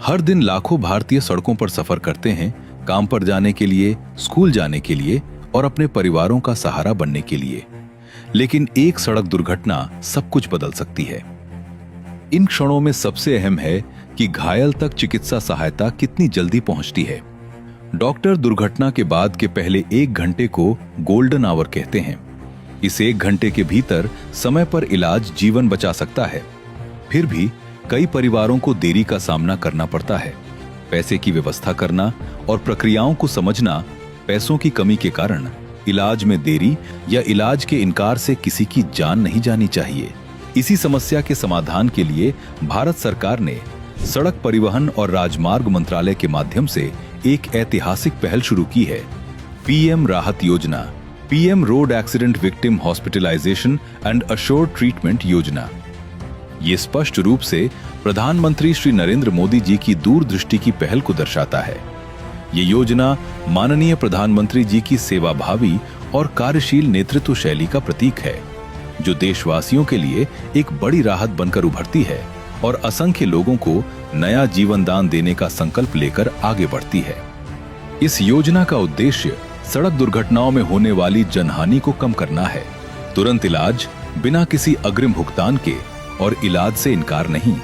हर दिन लाखों भारतीय सड़कों पर सफर करते हैं, काम पर जाने के लिए, स्कूल जाने के लिए और अपने परिवारों का सहारा बनने के लिए। लेकिन एक सड़क दुर्घटना सब कुछ बदल सकती है। इन क्षणों में सबसे अहम है कि घायल तक चिकित्सा सहायता कितनी जल्दी पहुंचती है। डॉक्टर दुर्घटना के बाद के पहले 1 घंटे को गोल्डन आवर कहते हैं। इस 1 घंटे के भीतर समय पर इलाज जीवन बचा सकता है। फिर भी कई परिवारों को देरी का सामना करना पड़ता है। पैसे की व्यवस्था करना और प्रक्रियाओं को समझना। पैसों की कमी के कारण इलाज में देरी या इलाज के इनकार से किसी की जान नहीं जानी चाहिए। इसी समस्या के समाधान के लिए भारत सरकार ने सड़क परिवहन और राजमार्ग मंत्रालय के माध्यम से एक ऐतिहासिक पहल शुरू की है, पीएम राहत योजना, PM road accident victim hospitalisation and assured treatment योजना। ये स्पष्ट रूप से प्रधानमंत्री श्री नरेंद्र मोदी जी की दूरदृष्टि की पहल को दर्शाता है। ये योजना माननीय प्रधानमंत्री जी की सेवाभावी और कार्यशील नेतृत्व शैली का प्रतीक है, जो देशवासियों के लिए एक बड़ी राहत बनकर उभरती है और असंख्य लोगों को नया जीवन दान देने का संकल्प लेकर आगे बढ़ती है। इस योजना का उद्देश्य सड़क दुर्घटनाओं में होने वाली जनहानि को कम करना है। तुरंत इलाज, बिना किसी अग्रिम भुगतान के, और इलाज से इनकार नहीं।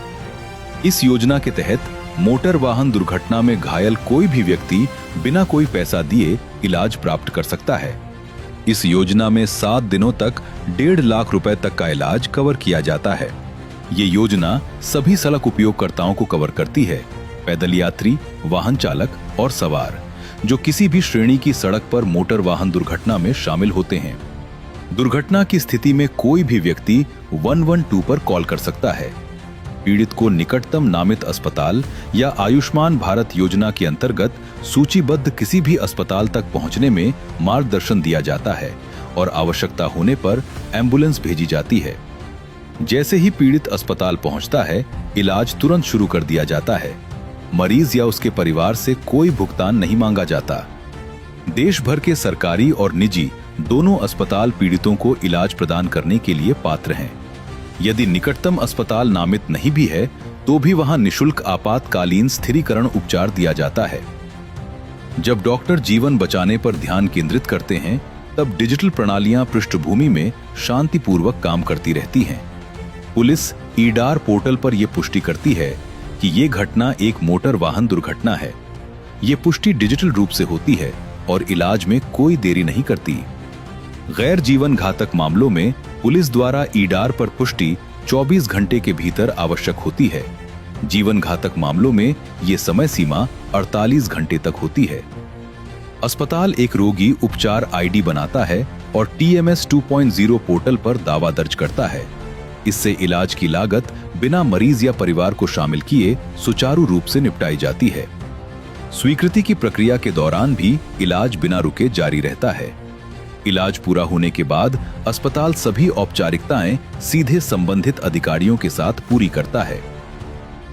इस योजना के तहत मोटर वाहन दुर्घटना में घायल कोई भी व्यक्ति बिना कोई पैसा दिए इलाज प्राप्त कर सकता है। इस योजना में 7 दिनों तक 1.5 लाख रुपए तक का इलाज कवर किया जाता है। ये योजना सभी सड़क उपयोगकर्ताओं को कवर करती है, पैदल यात्री, वाहन चालक और सवार, जो किसी भी श्रेणी की सड़क पर मोटर वाहन दुर्घटना में शामिल होते हैं। दुर्घटना की स्थिति में कोई भी व्यक्ति 112 पर कॉल कर सकता है। पीड़ित को निकटतम नामित अस्पताल या आयुष्मान भारत योजना के अंतर्गत सूचीबद्ध किसी भी अस्पताल तक पहुंचने में मार्गदर्शन दिया जाता है और आवश्यकता होने पर एम्बुलेंस भेजी जाती है। जैसे ही पीड़ित अस्पताल पहुंचता है, इलाज तुरंत शुरू कर दिया जाता है। मरीज या उसके परिवार से कोई भुगतान नहीं मांगा जाता। देश भर के सरकारी और निजी दोनों अस्पताल पीड़ितों को इलाज प्रदान करने के लिए पात्र हैं। यदि निकटतम अस्पताल नामित नहीं भी है, तो भी वहां निशुल्क आपातकालीन स्थिरीकरण उपचार दिया जाता है। जब डॉक्टर जीवन बचाने पर ध्यान केंद्रित करते हैं, तब डिजिटल प्रणालियां पृष्ठभूमि में शांतिपूर्वक काम करती रहती हैं। पुलिस ईडार पोर्टल पर यह पुष्टि करती है कि ये घटना एक मोटर वाहन दुर्घटना है। ये पुष्टि डिजिटल रूप से होती है और इलाज में कोई देरी नहीं करती। गैर जीवन घातक मामलों में पुलिस द्वारा ईडार पर पुष्टि 24 घंटे के भीतर आवश्यक होती है। जीवन घातक मामलों में ये समय सीमा 48 घंटे तक होती है। अस्पताल एक रोगी उपचार आईडी बनाता है और TMS 2.0 पोर्टल पर दावा दर्ज करता है। इससे इलाज की लागत बिना मरीज या परिवार को शामिल किए सुचारू रूप से निपटाई जाती है। स्वीकृति की प्रक्रिया के दौरान भी इलाज बिना रुके जारी रहता है। इलाज पूरा होने के बाद अस्पताल सभी औपचारिकताएं सीधे संबंधित अधिकारियों के साथ पूरी करता है।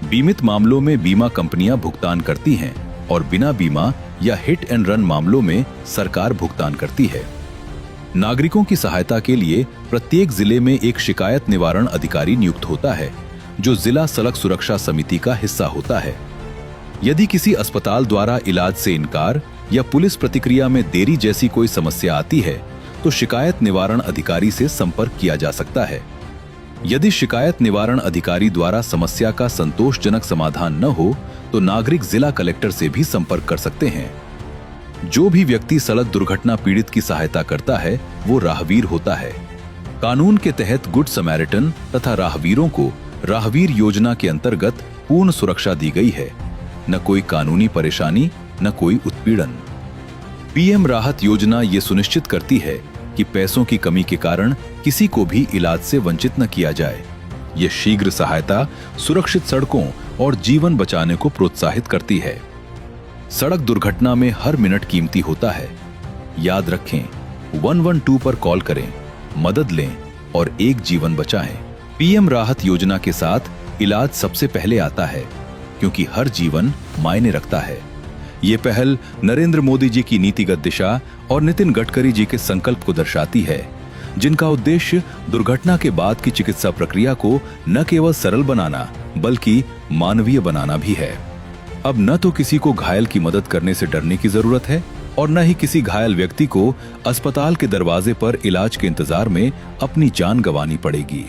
बीमित मामलों में बीमा कंपनियां भुगतान करती हैं और बिना बीमा या हिट एंड रन मामलों में सरकार भुगतान करती है। नागरिकों की सहायता के लिए प्रत्येक जिले में एक शिकायत निवारण अधिकारी नियुक्त होता है, जो जिला सड़क सुरक्षा समिति का हिस्सा होता है। यदि किसी अस्पताल द्वारा इलाज से इनकार या पुलिस प्रतिक्रिया में देरी जैसी कोई समस्या आती है, तो शिकायत निवारण अधिकारी से संपर्क किया जा सकता है। यदि शिकायत निवारण अधिकारी द्वारा समस्या का संतोषजनक समाधान न हो, तो नागरिक जिला कलेक्टर से भी संपर्क कर सकते हैं। जो भी व्यक्ति सड़क दुर्घटना पीड़ित की सहायता करता है, वो राहवीर होता है। कानून के तहत गुड समैरिटन तथा राहवीरों को राहवीर योजना के अंतर्गत पूर्ण सुरक्षा दी गई है। न कोई कानूनी परेशानी, न कोई उत्पीड़न। पीएम राहत योजना ये सुनिश्चित करती है कि पैसों की कमी के कारण किसी को भी इलाज से वंचित न किया जाए। यह शीघ्र सहायता, सुरक्षित सड़कों और जीवन बचाने को प्रोत्साहित करती है। सड़क दुर्घटना में हर मिनट कीमती होता है। याद रखें, 112 पर कॉल करें, मदद लें और एक जीवन बचाएं। पीएम राहत योजना के साथ इलाज सबसे पहले आता है, क्योंकि हर जीवन मायने रखता है। ये पहल नरेंद्र मोदी जी की नीतिगत दिशा और नितिन गडकरी जी के संकल्प को दर्शाती है, जिनका उद्देश्य दुर्घटना के बाद की चिकित्सा प्रक्रिया को न केवल सरल बनाना, बल्कि मानवीय बनाना भी है। अब न तो किसी को घायल की मदद करने से डरने की जरूरत है और न ही किसी घायल व्यक्ति को अस्पताल के दरवाजे पर इलाज के इंतजार में अपनी जान गंवानी पड़ेगी।